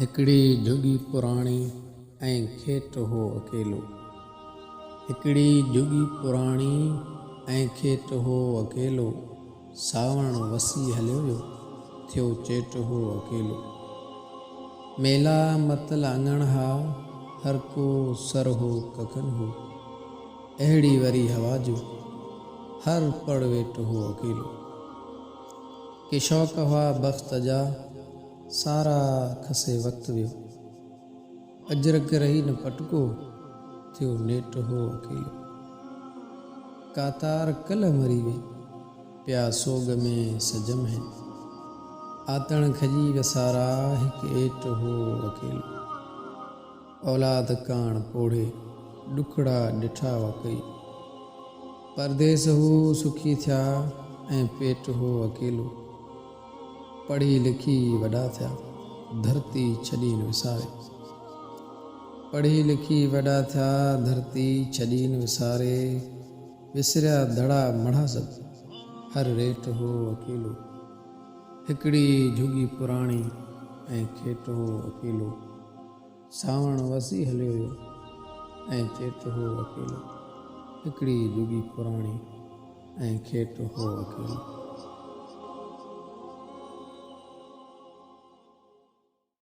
हिकड़ी झुगी पुराणी ऐं खेत हो अकेलो। हिकड़ी झुगी पुराणी ऐं खेत हो अकेलो। सावण वसी हलियो वियो, थियो चेट हो अकेलो। मेला मतल आंगण हा, हर को सर हो कखन हो। अहिड़ी वरी हवा जो हर पड़ वेट हो अकेलो। के शौक़ हुआ बख़्त जा, सारा खसे वक्त वियो। अजरक रही न पटको, थियो नेट हो अकेलो। कातार कल मरी वे, प्या सोग में सजम है। आतण खजी वसारा, हिक एट हो अकेलो। औलाद कान पोढ़े, डुखड़ा डिठा वाकई। परदेस हो सुखी थिया, ऐं पेट हो अकेलो। पढ़ी लिखी वॾा थिया, धरती छॾी न विसारे। पढ़ी लिखी वॾा थिया, धरती छॾी न विसारे। विसरिया धड़ा मढ़ा सभु, हर रेत हो अकेलो। हिकड़ी झुगी पुराणी ऐं खेत हो अकेलो। सावण वसी हलियो वियो, ऐं चेट हो अकेलो। हिकड़ी झुगी पुराणी ऐं खेत हो अकेलो।